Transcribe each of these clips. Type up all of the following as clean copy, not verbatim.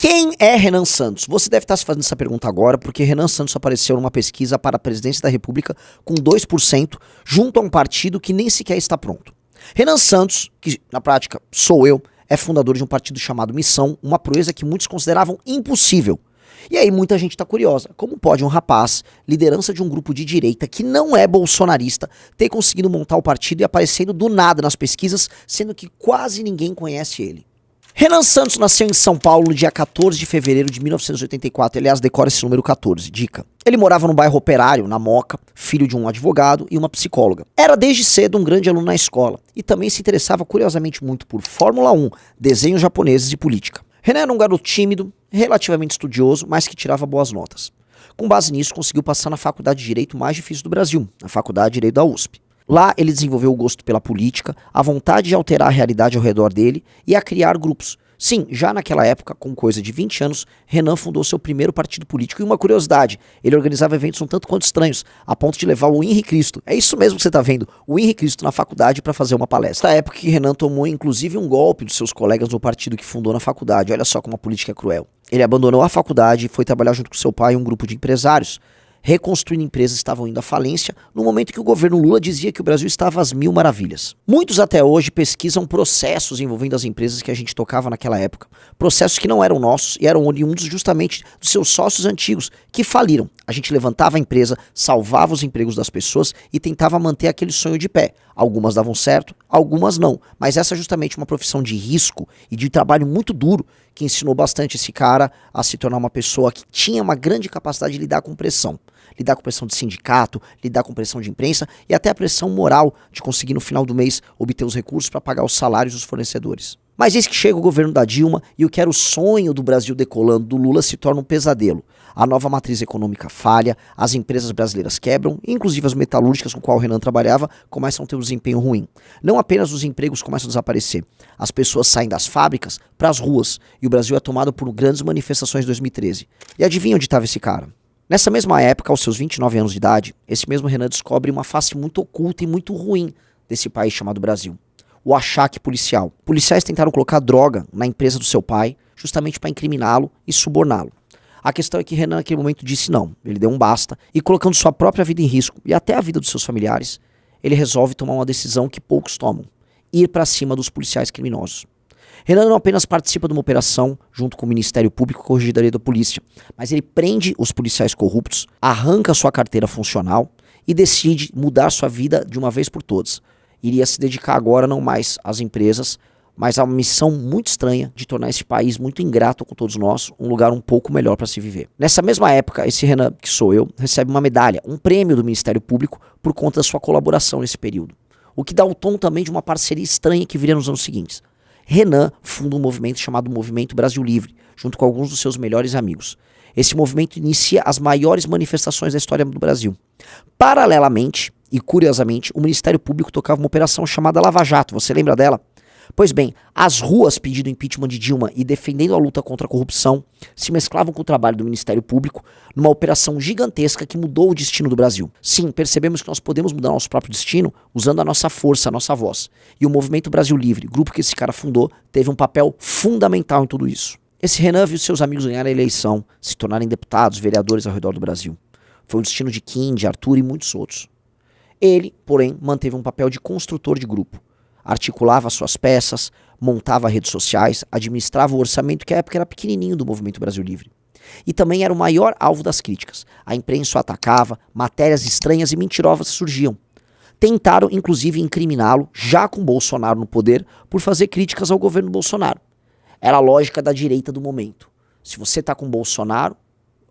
Quem é Renan Santos? Você deve estar se fazendo essa pergunta agora, porque Renan Santos apareceu numa pesquisa para a presidência da República com 2%, junto a um partido que nem sequer está pronto. Renan Santos, que na prática sou eu, é fundador de um partido chamado Missão, uma proeza que muitos consideravam impossível. E aí muita gente está curiosa, como pode um rapaz, liderança de um grupo de direita que não é bolsonarista, ter conseguido montar o partido e aparecendo do nada nas pesquisas, sendo que quase ninguém conhece ele? Renan Santos nasceu em São Paulo no dia 14 de fevereiro de 1984, aliás, decora esse número 14, dica. Ele morava no bairro Operário, na Moca, filho de um advogado e uma psicóloga. Era desde cedo um grande aluno na escola e também se interessava curiosamente muito por Fórmula 1, desenhos japoneses e política. Renan era um garoto tímido, relativamente estudioso, mas que tirava boas notas. Com base nisso, conseguiu passar na faculdade de Direito mais difícil do Brasil, na Faculdade de Direito da USP. Lá ele desenvolveu o gosto pela política, a vontade de alterar a realidade ao redor dele e a criar grupos. Sim, já naquela época, com coisa de 20 anos, Renan fundou seu primeiro partido político. E uma curiosidade, ele organizava eventos um tanto quanto estranhos, a ponto de levar o Henrique Cristo. É isso mesmo que você está vendo, o Henrique Cristo na faculdade para fazer uma palestra. Na época que Renan tomou inclusive um golpe dos seus colegas no partido que fundou na faculdade. Olha só como a política é cruel. Ele abandonou a faculdade e foi trabalhar junto com seu pai em um grupo de empresários. Reconstruindo empresas estavam indo à falência, no momento que o governo Lula dizia que o Brasil estava às mil maravilhas. Muitos até hoje pesquisam processos envolvendo as empresas que a gente tocava naquela época. Processos que não eram nossos e eram oriundos justamente dos seus sócios antigos, que faliram. A gente levantava a empresa, salvava os empregos das pessoas e tentava manter aquele sonho de pé. Algumas davam certo, algumas não. Mas essa é justamente uma profissão de risco e de trabalho muito duro que ensinou bastante esse cara a se tornar uma pessoa que tinha uma grande capacidade de lidar com pressão. Lidar com pressão de sindicato, lidar com pressão de imprensa e até a pressão moral de conseguir no final do mês obter os recursos para pagar os salários dos fornecedores. Mas eis que chega o governo da Dilma e o que era o sonho do Brasil decolando do Lula se torna um pesadelo. A nova matriz econômica falha, as empresas brasileiras quebram, inclusive as metalúrgicas com qual o Renan trabalhava começam a ter um desempenho ruim. Não apenas os empregos começam a desaparecer, as pessoas saem das fábricas para as ruas e o Brasil é tomado por grandes manifestações em 2013. E adivinha onde estava esse cara? Nessa mesma época, aos seus 29 anos de idade, esse mesmo Renan descobre uma face muito oculta e muito ruim desse país chamado Brasil. O achaque policial. Policiais tentaram colocar droga na empresa do seu pai, justamente para incriminá-lo e suborná-lo. A questão é que Renan naquele momento disse não, ele deu um basta, e colocando sua própria vida em risco, e até a vida dos seus familiares, ele resolve tomar uma decisão que poucos tomam, ir para cima dos policiais criminosos. Renan não apenas participa de uma operação junto com o Ministério Público e Corregedoria da Polícia, mas ele prende os policiais corruptos, arranca sua carteira funcional e decide mudar sua vida de uma vez por todas. Iria se dedicar agora não mais às empresas, mas a uma missão muito estranha de tornar esse país muito ingrato com todos nós, um lugar um pouco melhor para se viver. Nessa mesma época, esse Renan, que sou eu, recebe uma medalha, um prêmio do Ministério Público por conta da sua colaboração nesse período. O que dá o tom também de uma parceria estranha que viria nos anos seguintes. Renan funda um movimento chamado Movimento Brasil Livre, junto com alguns dos seus melhores amigos. Esse movimento inicia as maiores manifestações da história do Brasil. Paralelamente, e curiosamente, o Ministério Público tocava uma operação chamada Lava Jato, você lembra dela? Pois bem, as ruas pedindo impeachment de Dilma e defendendo a luta contra a corrupção se mesclavam com o trabalho do Ministério Público numa operação gigantesca que mudou o destino do Brasil. Sim, percebemos que nós podemos mudar nosso próprio destino usando a nossa força, a nossa voz. E o Movimento Brasil Livre, grupo que esse cara fundou, teve um papel fundamental em tudo isso. Esse Renan viu seus amigos ganharem a eleição, se tornarem deputados, vereadores ao redor do Brasil. Foi o destino de Kim, de Arthur e muitos outros. Ele, porém, manteve um papel de construtor de grupo. Articulava suas peças, montava redes sociais, administrava o orçamento que à época era pequenininho do Movimento Brasil Livre. E também era o maior alvo das críticas. A imprensa o atacava, matérias estranhas e mentirosas surgiam. Tentaram, inclusive, incriminá-lo, já com Bolsonaro no poder, por fazer críticas ao governo Bolsonaro. Era a lógica da direita do momento. Se você está com Bolsonaro,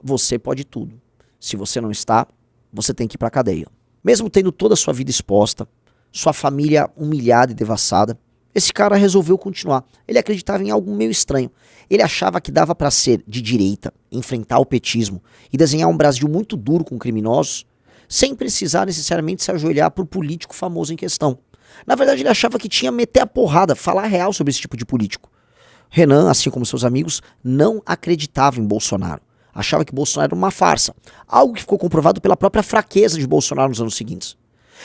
você pode tudo. Se você não está, você tem que ir para a cadeia. Mesmo tendo toda a sua vida exposta, sua família humilhada e devassada, esse cara resolveu continuar. Ele acreditava em algo meio estranho. Ele achava que dava para ser de direita, enfrentar o petismo e desenhar um Brasil muito duro com criminosos, sem precisar necessariamente se ajoelhar para o político famoso em questão. Na verdade, ele achava que tinha meter a porrada, falar real sobre esse tipo de político. Renan, assim como seus amigos, não acreditava em Bolsonaro. Achava que Bolsonaro era uma farsa, algo que ficou comprovado pela própria fraqueza de Bolsonaro nos anos seguintes.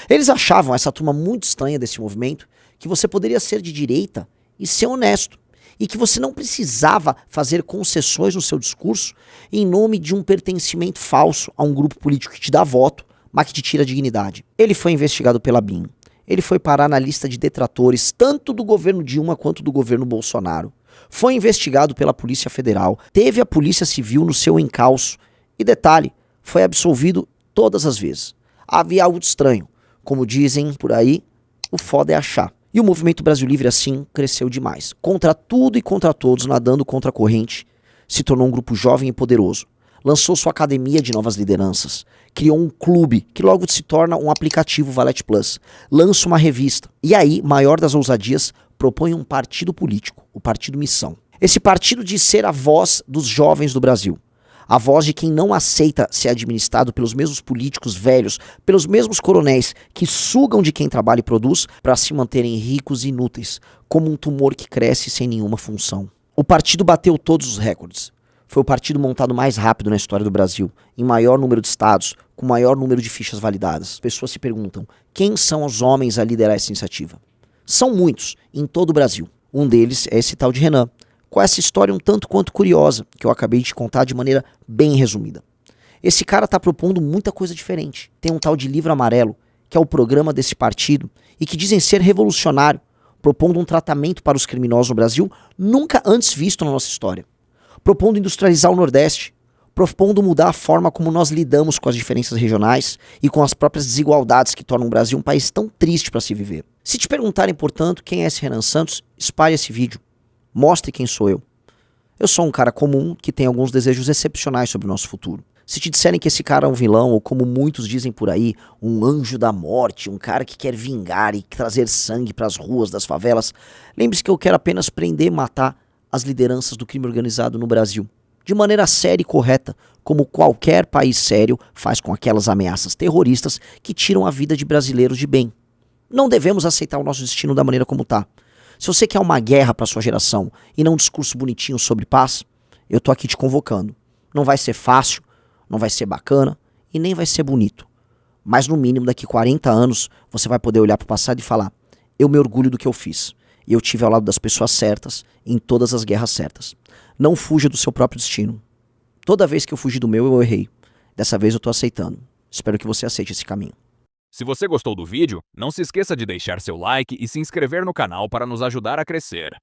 Eles achavam, essa turma muito estranha desse movimento, que você poderia ser de direita e ser honesto. e que você não precisava fazer concessões no seu discurso em nome de um pertencimento falso a um grupo político que te dá voto, mas que te tira a dignidade. Ele foi investigado pela BIM. Ele foi parar na lista de detratores tanto do governo Dilma quanto do governo Bolsonaro. Foi investigado pela Polícia Federal, teve a Polícia Civil no seu encalço e, detalhe, foi absolvido todas as vezes. Havia algo de estranho. Como dizem por aí, o foda é achar. E o Movimento Brasil Livre, assim, cresceu demais. Contra tudo e contra todos, nadando contra a corrente, se tornou um grupo jovem e poderoso. Lançou sua academia de novas lideranças. Criou um clube, que logo se torna um aplicativo Valete Plus. Lança uma revista. E aí, maior das ousadias, propõe um partido político, o Partido Missão. Esse partido diz ser a voz dos jovens do Brasil. A voz de quem não aceita ser administrado pelos mesmos políticos velhos, pelos mesmos coronéis que sugam de quem trabalha e produz para se manterem ricos e inúteis, como um tumor que cresce sem nenhuma função. O partido bateu todos os recordes. Foi o partido montado mais rápido na história do Brasil, em maior número de estados, com maior número de fichas validadas. As pessoas se perguntam, quem são os homens a liderar essa iniciativa? São muitos, em todo o Brasil. Um deles é esse tal de Renan, com essa história um tanto quanto curiosa, que eu acabei de te contar de maneira bem resumida. Esse cara está propondo muita coisa diferente. Tem um tal de Livro Amarelo, que é o programa desse partido, e que dizem ser revolucionário, propondo um tratamento para os criminosos no Brasil nunca antes visto na nossa história. Propondo industrializar o Nordeste, propondo mudar a forma como nós lidamos com as diferenças regionais e com as próprias desigualdades que tornam o Brasil um país tão triste para se viver. Se te perguntarem, portanto, quem é esse Renan Santos, espalhe esse vídeo. Mostre quem sou eu. Eu sou um cara comum que tem alguns desejos excepcionais sobre o nosso futuro. Se te disserem que esse cara é um vilão, ou como muitos dizem por aí, um anjo da morte, um cara que quer vingar e trazer sangue para as ruas das favelas, lembre-se que eu quero apenas prender e matar as lideranças do crime organizado no Brasil, de maneira séria e correta, como qualquer país sério faz com aquelas ameaças terroristas que tiram a vida de brasileiros de bem. Não devemos aceitar o nosso destino da maneira como está. Se você quer uma guerra para sua geração e não um discurso bonitinho sobre paz, eu tô aqui te convocando. Não vai ser fácil, não vai ser bacana e nem vai ser bonito. Mas no mínimo daqui 40 anos você vai poder olhar para o passado e falar: eu me orgulho do que eu fiz. E eu tive ao lado das pessoas certas em todas as guerras certas. Não fuja do seu próprio destino. Toda vez que eu fugi do meu, eu errei. Dessa vez eu tô aceitando. Espero que você aceite esse caminho. Se você gostou do vídeo, não se esqueça de deixar seu like e se inscrever no canal para nos ajudar a crescer.